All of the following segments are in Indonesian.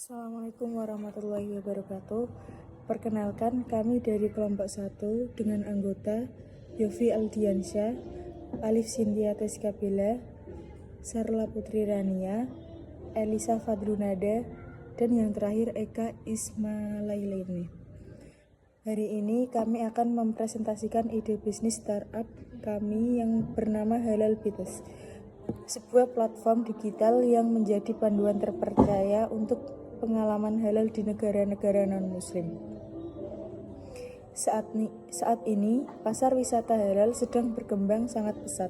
Assalamualaikum warahmatullahi wabarakatuh. Perkenalkan, kami dari kelompok 1 dengan anggota Yofi Aldiansyah, Alif Cynthia Teskabila, Sarla Putri Rania, Elisa Fadlunada, dan yang terakhir Eka Ismailaini. Hari ini kami akan mempresentasikan ide bisnis startup kami yang bernama Halal Bites, sebuah platform digital yang menjadi panduan terpercaya untuk pengalaman halal di negara-negara non-muslim. Saat ini, pasar wisata halal sedang berkembang sangat pesat.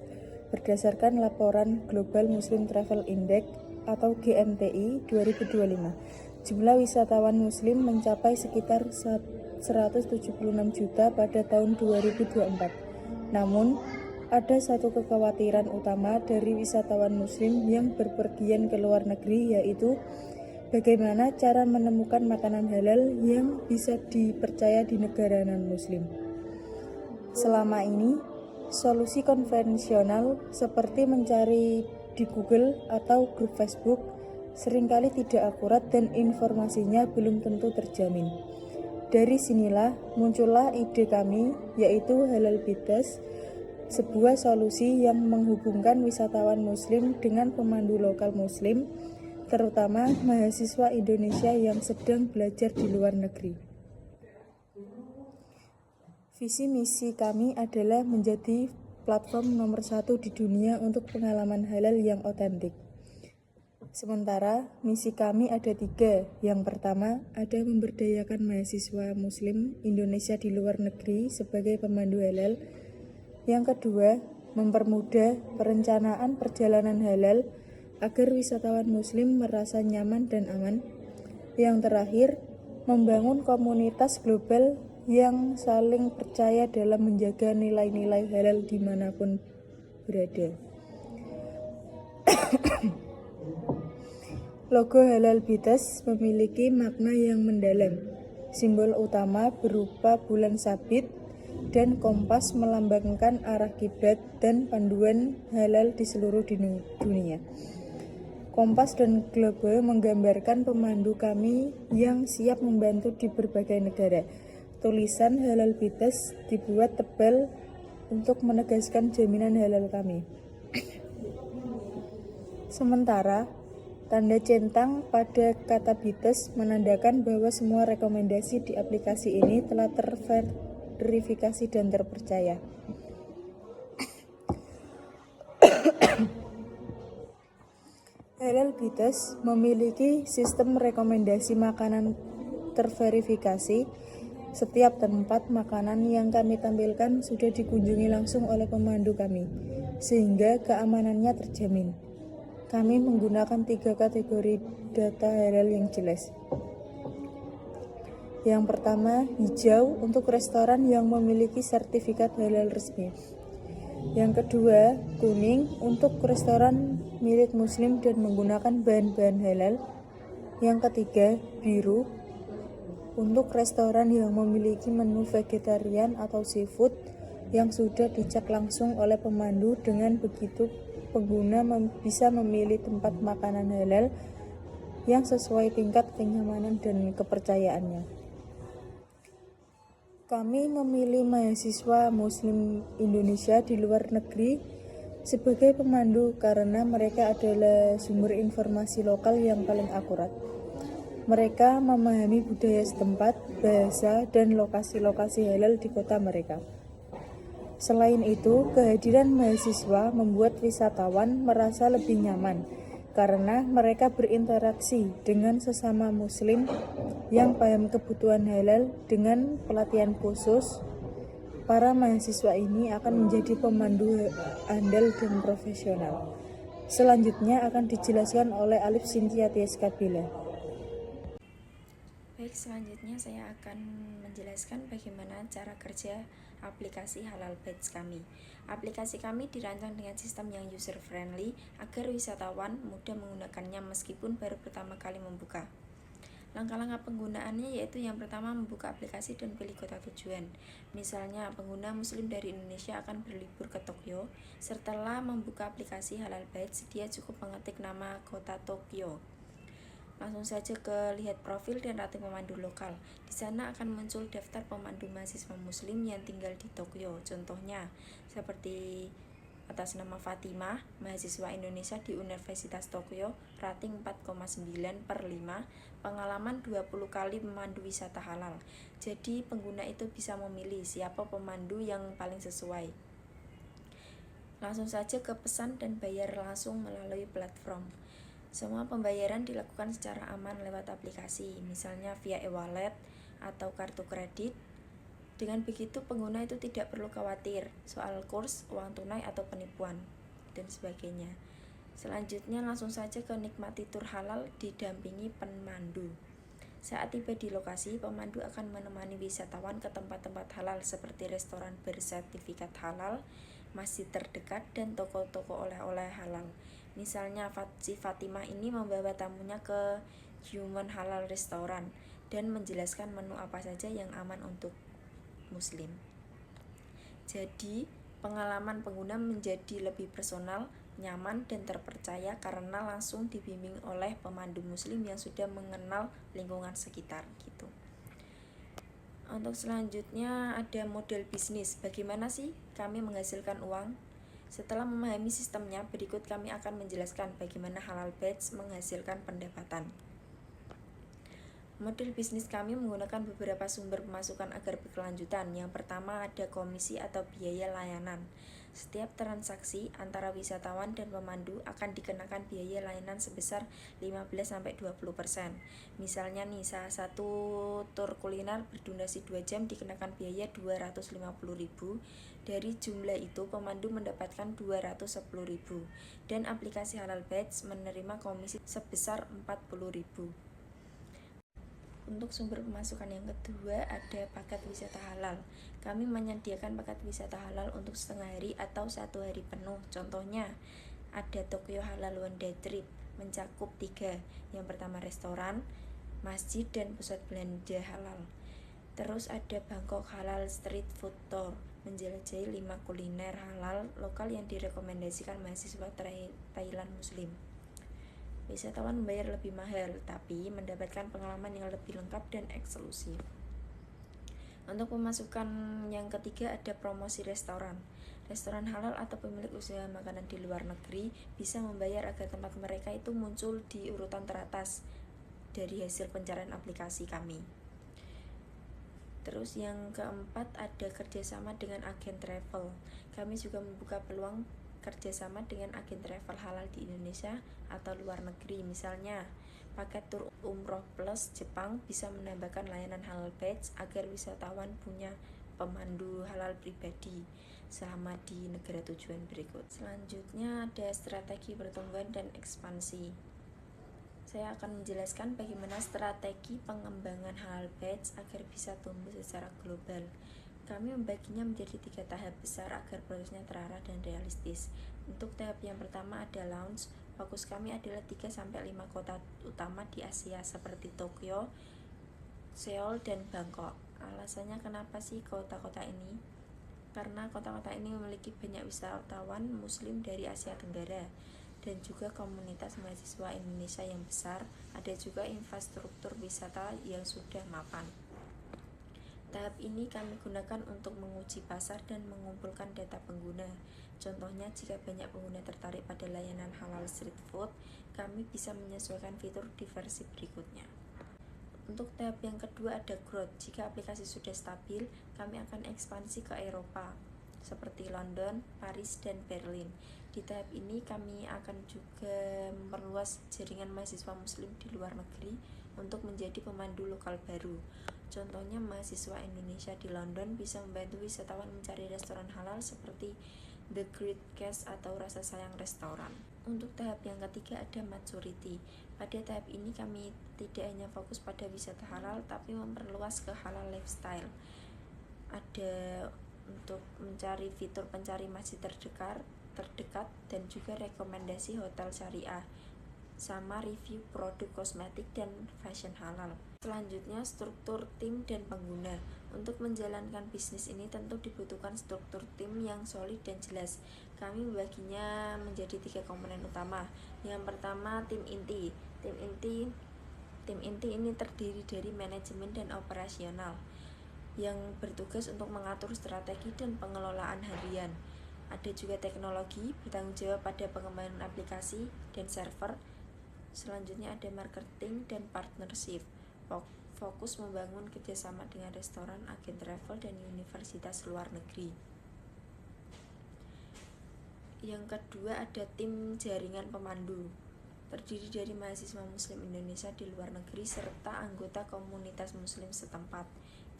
Berdasarkan laporan Global Muslim Travel Index atau GMTI 2025, jumlah wisatawan muslim mencapai sekitar 176 juta pada tahun 2024. Namun, ada satu kekhawatiran utama dari wisatawan muslim yang berpergian ke luar negeri, yaitu bagaimana cara menemukan makanan halal yang bisa dipercaya di negara non-muslim. Selama ini, solusi konvensional seperti mencari di Google atau grup Facebook seringkali tidak akurat dan informasinya belum tentu terjamin. Dari sinilah muncullah ide kami, yaitu Halal Bites, sebuah solusi yang menghubungkan wisatawan muslim dengan pemandu lokal muslim, terutama mahasiswa Indonesia yang sedang belajar di luar negeri. Visi misi kami adalah menjadi platform nomor 1 di dunia untuk pengalaman halal yang otentik. Sementara misi kami ada 3. Yang pertama, ada memberdayakan mahasiswa muslim Indonesia di luar negeri sebagai pemandu halal. Yang kedua, mempermudah perencanaan perjalanan halal agar wisatawan muslim merasa nyaman dan aman. Yang terakhir, membangun komunitas global yang saling percaya dalam menjaga nilai-nilai halal dimanapun berada. Logo Halal Bites memiliki makna yang mendalam. Simbol utama berupa bulan sabit dan kompas melambangkan arah kiblat dan panduan halal di seluruh dunia. Kompas dan globe menggambarkan pemandu kami yang siap membantu di berbagai negara. Tulisan Halal Bites dibuat tebal untuk menegaskan jaminan halal kami. Sementara tanda centang pada kata Bites menandakan bahwa semua rekomendasi di aplikasi ini telah terverifikasi dan terpercaya. Halal Bites memiliki sistem rekomendasi makanan terverifikasi. Setiap tempat makanan yang kami tampilkan sudah dikunjungi langsung oleh pemandu kami, sehingga keamanannya terjamin. Kami menggunakan 3 kategori data halal yang jelas. Yang pertama, hijau untuk restoran yang memiliki sertifikat halal resmi. Yang kedua, kuning untuk restoran milik muslim dan menggunakan bahan-bahan halal. Yang ketiga, biru untuk restoran yang memiliki menu vegetarian atau seafood yang sudah dicek langsung oleh pemandu. Dengan begitu, pengguna bisa memilih tempat makanan halal yang sesuai tingkat kenyamanan dan kepercayaannya. Kami memilih mahasiswa muslim Indonesia di luar negeri sebagai pemandu karena mereka adalah sumber informasi lokal yang paling akurat. Mereka memahami budaya setempat, bahasa, dan lokasi-lokasi halal di kota mereka. Selain itu, kehadiran mahasiswa membuat wisatawan merasa lebih nyaman karena mereka berinteraksi dengan sesama muslim yang paham kebutuhan halal. Dengan pelatihan khusus, para mahasiswa ini akan menjadi pemandu andal dan profesional. Selanjutnya akan dijelaskan oleh Alif Cynthia Teskabila. Baik, selanjutnya saya akan menjelaskan bagaimana cara kerja aplikasi Halal Bites kami. Aplikasi kami dirancang dengan sistem yang user friendly agar wisatawan mudah menggunakannya meskipun baru pertama kali membuka. Langkah-langkah penggunaannya yaitu yang pertama, membuka aplikasi dan pilih kota tujuan. Misalnya, pengguna muslim dari Indonesia akan berlibur ke Tokyo. Setelah membuka aplikasi Halal Bites, dia cukup mengetik nama kota Tokyo. Langsung saja ke lihat profil dan rating pemandu lokal. Di sana akan muncul daftar pemandu mahasiswa muslim yang tinggal di Tokyo. Contohnya seperti atas nama Fatimah, mahasiswa Indonesia di Universitas Tokyo, rating 4,9/5, pengalaman 20 kali memandu wisata halal. Jadi pengguna itu bisa memilih siapa pemandu yang paling sesuai. Langsung saja ke pesan dan bayar langsung melalui platform. Semua pembayaran dilakukan secara aman lewat aplikasi, misalnya via e-wallet atau kartu kredit. Dengan begitu pengguna itu tidak perlu khawatir soal kurs, uang tunai atau penipuan dan sebagainya. Selanjutnya langsung saja ke nikmati tur halal didampingi pemandu. Saat tiba di lokasi, pemandu akan menemani wisatawan ke tempat-tempat halal seperti restoran bersertifikat halal, masjid terdekat, dan toko-toko oleh-oleh halal. Misalnya si Fatimah ini membawa tamunya ke Human Halal Restaurant dan menjelaskan menu apa saja yang aman untuk muslim. Jadi, pengalaman pengguna menjadi lebih personal, nyaman, dan terpercaya karena langsung dibimbing oleh pemandu muslim yang sudah mengenal lingkungan sekitar gitu. Untuk selanjutnya ada model bisnis. Bagaimana sih kami menghasilkan uang? Setelah memahami sistemnya, berikut kami akan menjelaskan bagaimana Halal Badge menghasilkan pendapatan. Model bisnis kami menggunakan beberapa sumber pemasukan agar berkelanjutan. Yang pertama ada komisi atau biaya layanan. Setiap transaksi antara wisatawan dan pemandu akan dikenakan biaya layanan sebesar 15-20%. Misalnya nih, salah satu tur kuliner berdurasi 2 jam dikenakan biaya 250.000. Dari jumlah itu pemandu mendapatkan 210.000 dan aplikasi Halal Badge menerima komisi sebesar 40.000. Untuk sumber pemasukan yang kedua ada paket wisata halal. Kami menyediakan paket wisata halal untuk setengah hari atau 1 hari penuh. Contohnya ada Tokyo Halal One Day Trip mencakup 3. Yang pertama restoran, masjid, dan pusat belanja halal. Terus ada Bangkok Halal Street Food Tour menjelajahi 5 kuliner halal lokal yang direkomendasikan mahasiswa Thailand muslim. Wisatawan membayar lebih mahal, tapi mendapatkan pengalaman yang lebih lengkap dan eksklusif. Untuk pemasukan yang ketiga ada promosi restoran. Restoran halal atau pemilik usaha makanan di luar negeri bisa membayar agar tempat mereka itu muncul di urutan teratas dari hasil pencarian aplikasi kami. Terus yang keempat ada kerjasama dengan agen travel. Kami juga membuka peluang kerjasama dengan agen travel halal di Indonesia atau luar negeri. Misalnya, paket tur umroh plus Jepang bisa menambahkan layanan Halal Badge agar wisatawan punya pemandu halal pribadi selama di negara tujuan berikut. Selanjutnya ada strategi pertumbuhan dan ekspansi. Saya akan menjelaskan bagaimana strategi pengembangan Halal Badge agar bisa tumbuh secara global. Kami membaginya menjadi 3 tahap besar agar prosesnya terarah dan realistis. Untuk tahap yang pertama ada launch. Fokus kami adalah 3-5 kota utama di Asia seperti Tokyo, Seoul, dan Bangkok. Alasannya kenapa sih kota-kota ini? Karena kota-kota ini memiliki banyak wisatawan muslim dari Asia Tenggara dan juga komunitas mahasiswa Indonesia yang besar. Ada juga infrastruktur wisata yang sudah mapan. Tahap ini kami gunakan untuk menguji pasar dan mengumpulkan data pengguna. Contohnya, jika banyak pengguna tertarik pada layanan halal street food, kami bisa menyesuaikan fitur di versi berikutnya. Untuk tahap yang kedua ada growth. Jika aplikasi sudah stabil, kami akan ekspansi ke Eropa, seperti London, Paris, dan Berlin. Di tahap ini kami akan juga memperluas jaringan mahasiswa muslim di luar negeri untuk menjadi pemandu lokal baru. Contohnya, mahasiswa Indonesia di London bisa membantu wisatawan mencari restoran halal seperti The Great Cash atau Rasa Sayang Restoran. Untuk tahap yang ketiga ada maturity. Pada tahap ini kami tidak hanya fokus pada wisata halal, tapi memperluas ke halal lifestyle. Ada untuk mencari fitur pencari masjid terdekat dan juga rekomendasi hotel syariah, sama review produk kosmetik dan fashion halal. Selanjutnya struktur tim dan pengguna. Untuk menjalankan bisnis ini tentu dibutuhkan struktur tim yang solid dan jelas. Kami membaginya menjadi 3 komponen utama. Yang pertama tim inti. Tim inti Tim inti ini terdiri dari manajemen dan operasional yang bertugas untuk mengatur strategi dan pengelolaan harian. Ada juga teknologi, bertanggung jawab pada pengembangan aplikasi dan server. Selanjutnya ada marketing dan partnership, fokus membangun kerjasama dengan restoran, agen travel, dan universitas luar negeri. Yang kedua ada tim jaringan pemandu, terdiri dari mahasiswa muslim Indonesia di luar negeri serta anggota komunitas muslim setempat.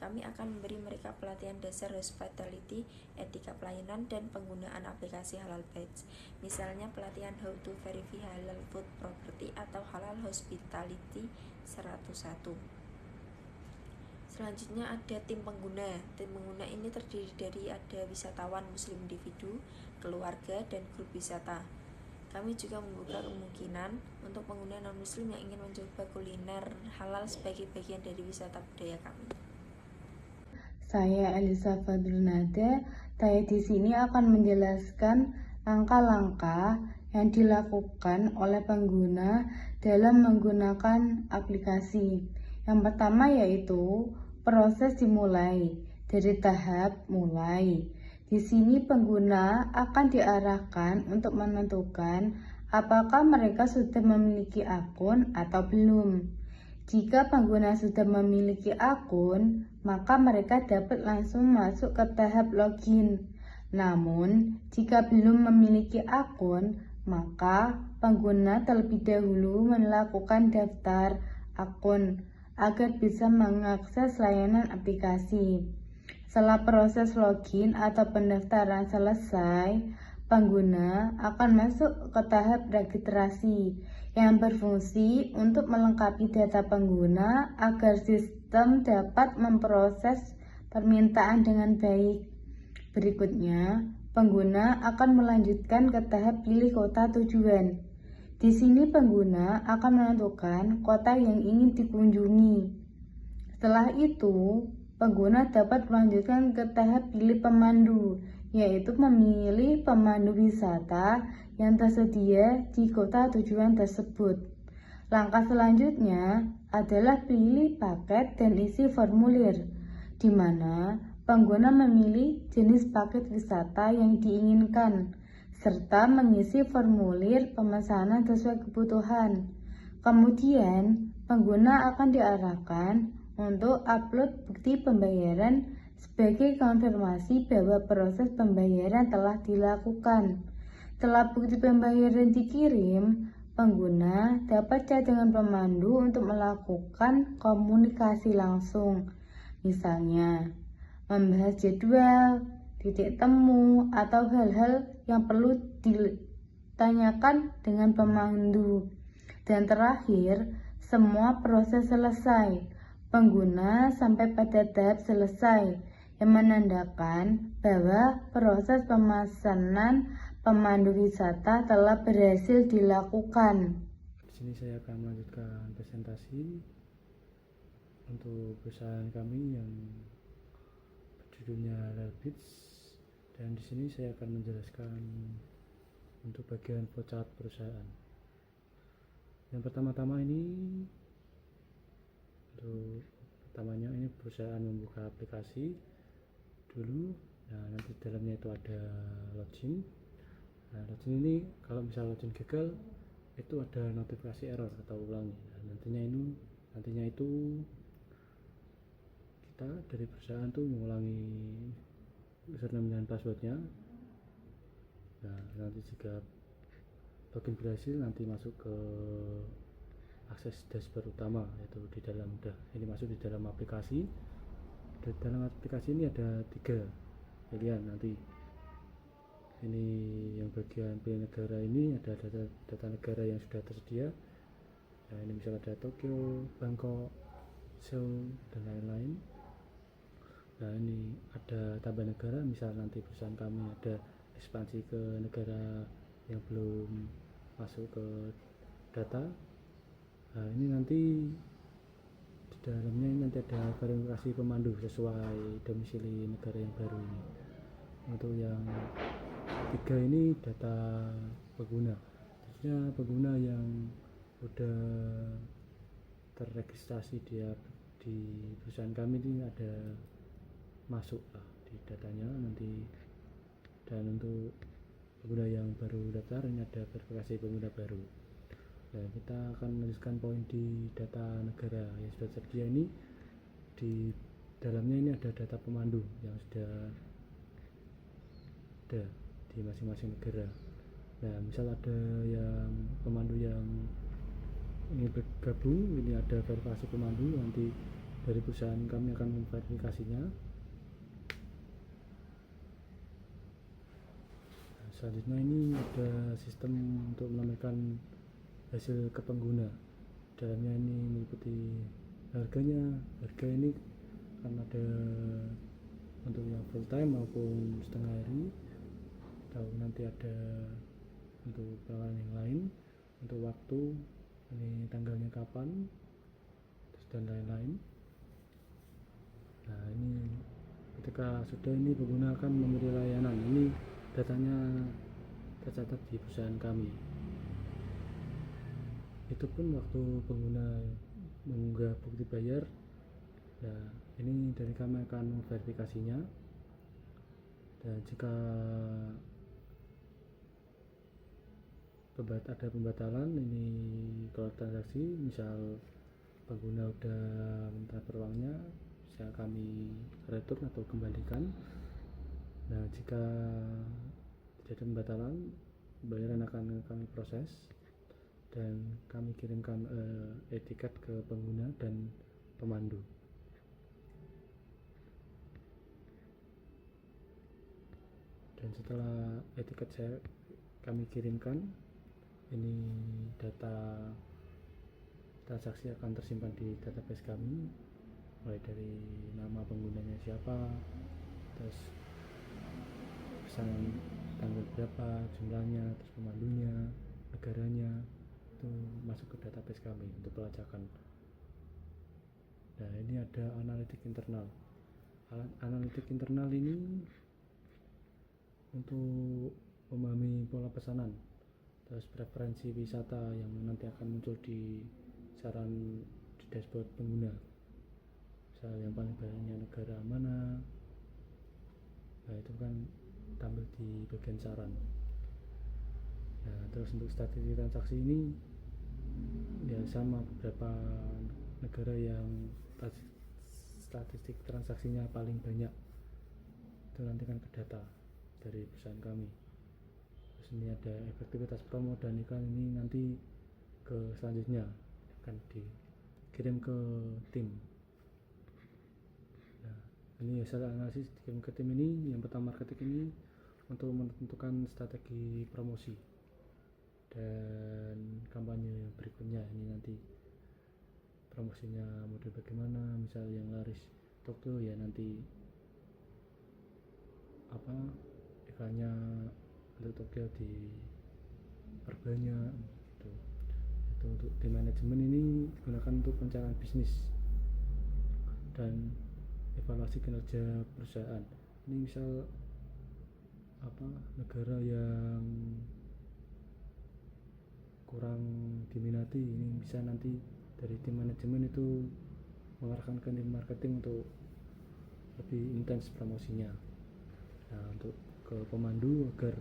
Kami akan memberi mereka pelatihan dasar hospitality, etika pelayanan, dan penggunaan aplikasi halal badge. Misalnya pelatihan how to verify halal food property atau halal hospitality 101. Selanjutnya ada tim pengguna. Tim pengguna ini terdiri dari ada wisatawan muslim individu, keluarga, dan grup wisata. Kami juga membuka kemungkinan untuk pengguna non-muslim yang ingin mencoba kuliner halal sebagai bagian dari wisata budaya kami. Saya Elisa Fadrunada. Saya di sini akan menjelaskan langkah-langkah yang dilakukan oleh pengguna dalam menggunakan aplikasi. Yang pertama yaitu proses dimulai dari tahap mulai. Di sini pengguna akan diarahkan untuk menentukan apakah mereka sudah memiliki akun atau belum. Jika pengguna sudah memiliki akun, maka mereka dapat langsung masuk ke tahap login. Namun, jika belum memiliki akun, maka pengguna terlebih dahulu melakukan daftar akun agar bisa mengakses layanan aplikasi. Setelah proses login atau pendaftaran selesai, pengguna akan masuk ke tahap registrasi yang berfungsi untuk melengkapi data pengguna agar sistem dapat memproses permintaan dengan baik. Berikutnya, pengguna akan melanjutkan ke tahap pilih kota tujuan. Di sini pengguna akan menentukan kota yang ingin dikunjungi. Setelah itu, pengguna dapat melanjutkan ke tahap pilih pemandu, yaitu memilih pemandu wisata yang tersedia di kota tujuan tersebut. Langkah selanjutnya adalah pilih paket dan isi formulir, di mana pengguna memilih jenis paket wisata yang diinginkan, serta mengisi formulir pemesanan sesuai kebutuhan. Kemudian, pengguna akan diarahkan untuk upload bukti pembayaran sebagai konfirmasi bahwa proses pembayaran telah dilakukan. Setelah bukti pembayaran dikirim, pengguna dapat chat dengan pemandu untuk melakukan komunikasi langsung. Misalnya, membahas jadwal, titik temu, atau hal-hal yang perlu ditanyakan dengan pemandu. Dan terakhir, semua proses selesai. Pengguna sampai pada tahap selesai, yang menandakan bahwa proses pemesanan pemandu wisata telah berhasil dilakukan. Di sini saya akan melanjutkan presentasi untuk perusahaan kami yang berjudulnya Halal Beats, dan di sini saya akan menjelaskan untuk bagian flowchart perusahaan. Yang pertama-tama ini ini perusahaan membuka aplikasi dulu. Nah, nanti dalamnya itu ada login. Nah, login ini kalau misal login gagal itu ada notifikasi error atau ulangi. Nah, nantinya itu kita dari perusahaan tuh mengulangi username dan passwordnya. Nah, nanti jika login berhasil, nanti masuk ke akses dashboard utama, yaitu di dalam masuk di dalam aplikasi. Di dalam aplikasi ini ada 3 pilihan. Nanti ini yang bagian pilih negara, ini ada data negara yang sudah tersedia. Nah, ini misalnya ada Tokyo, Bangkok, Seoul, dan lain-lain. Nah, ini ada tambah negara, misal nanti perusahaan kami ada ekspansi ke negara yang belum masuk ke data. Nah, ini nanti di dalamnya ini nanti ada verifikasi pemandu sesuai domisili negara yang baru ini. Untuk yang 3 ini data pengguna, maksudnya pengguna yang udah terregistrasi di perusahaan kami ini ada masuk lah di datanya nanti. Dan untuk pengguna yang baru daftar ini ada verifikasi pengguna baru. Nah, kita akan melanjutkan poin di data negara yang sudah tersedia ini. Di dalamnya ini ada data pemandu yang sudah ada di masing-masing negara. Nah, misal ada yang pemandu yang ingin bergabung, ini ada verifikasi pemandu, nanti dari perusahaan kami akan memverifikasinya. Nah, selanjutnya ini ada sistem untuk melampirkan hasil ke pengguna. Dalamnya ini meliputi harganya. Harga ini kan ada untuk yang full time maupun setengah hari, atau nanti ada untuk pelayanan yang lain, untuk waktu ini tanggalnya kapan, terus dan lain-lain. Nah, ini ketika sudah ini pengguna akan memberi layanan, ini datanya tercatat di perusahaan kami. Itu pun waktu pengguna mengunggah bukti bayar. Nah, ini dari kami akan verifikasinya. Dan jika ada pembatalan, ini kalau transaksi misal pengguna udah mentransfer uangnya, bisa kami return atau kembalikan. Nah, jika tidak ada pembatalan, bayaran akan kami proses dan kami kirimkan etiket ke pengguna dan pemandu. Dan setelah etiket kami kirimkan, ini data transaksi akan tersimpan di database kami, mulai dari nama penggunanya siapa, terus pesanan tanggal berapa, jumlahnya, terus pemandunya, negaranya, itu masuk ke database kami untuk pelacakan. Nah, ini ada analitik internal. Analitik internal ini untuk memahami pola pesanan, terus preferensi wisata yang nanti akan muncul di saran di dashboard pengguna, misal yang paling banyaknya negara mana. Nah, itu kan tampil di bagian saran. Nah, terus untuk statistik transaksi ini ya sama, beberapa negara yang statistik transaksinya paling banyak itu nanti kan ke data dari perusahaan kami. Terus ini ada efektivitas promo dan iklan, ini nanti ke selanjutnya akan dikirim ke tim. Nah, ini hasil analisis dikirim ke tim ini. Yang pertama marketing ini untuk menentukan strategi promosi dan kampanye berikutnya. Ini nanti promosinya model bagaimana, misal yang laris Tokyo ya nanti iklannya untuk Tokyo diperbanyak gitu. Itu untuk tim manajemen ini digunakan untuk perencanaan bisnis dan evaluasi kinerja perusahaan. Ini misal negara yang kurang diminati, ini bisa nanti dari tim manajemen itu mengarahkan ke tim marketing untuk lebih intens promosinya. Nah, untuk ke pemandu agar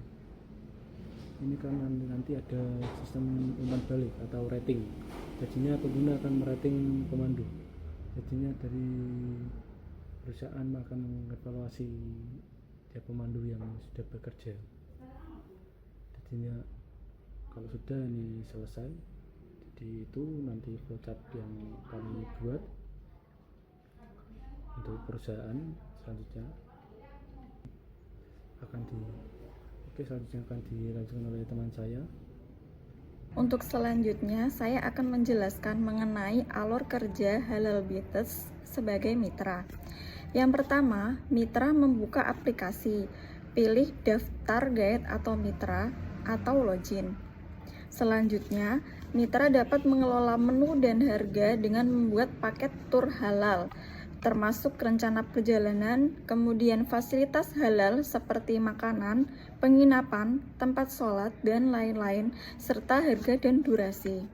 ini kan nanti ada sistem umpan balik atau rating, jadinya pengguna akan merating pemandu, jadinya dari perusahaan akan mengevaluasi tiap pemandu yang sudah bekerja. Jadinya kalau sudah ini selesai, jadi itu nanti flowchart yang kami buat untuk perusahaan selanjutnya selanjutnya akan dilanjutkan oleh teman saya. Untuk selanjutnya, saya akan menjelaskan mengenai alur kerja Halal Bites sebagai mitra. Yang pertama, mitra membuka aplikasi, pilih daftar guide atau mitra atau login. Selanjutnya, mitra dapat mengelola menu dan harga dengan membuat paket tur halal, termasuk rencana perjalanan, kemudian fasilitas halal seperti makanan, penginapan, tempat sholat, dan lain-lain, serta harga dan durasi.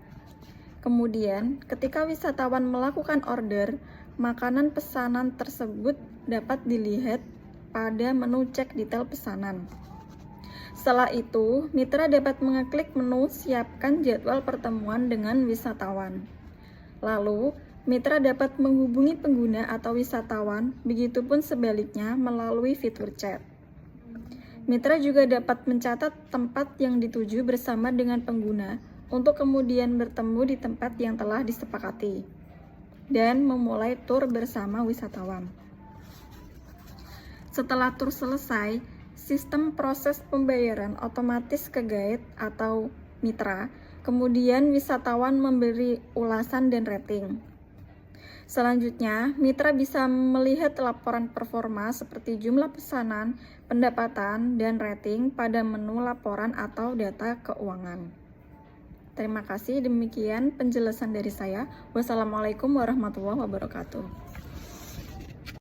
Kemudian, ketika wisatawan melakukan order, makanan pesanan tersebut dapat dilihat pada menu cek detail pesanan. Setelah itu, mitra dapat mengeklik menu siapkan jadwal pertemuan dengan wisatawan. Lalu, mitra dapat menghubungi pengguna atau wisatawan, begitupun sebaliknya melalui fitur chat. Mitra juga dapat mencatat tempat yang dituju bersama dengan pengguna untuk kemudian bertemu di tempat yang telah disepakati dan memulai tur bersama wisatawan. Setelah tur selesai, sistem proses pembayaran otomatis ke guide atau mitra, kemudian wisatawan memberi ulasan dan rating. Selanjutnya, mitra bisa melihat laporan performa seperti jumlah pesanan, pendapatan, dan rating pada menu laporan atau data keuangan. Terima kasih, demikian penjelasan dari saya. Wassalamualaikum warahmatullahi wabarakatuh.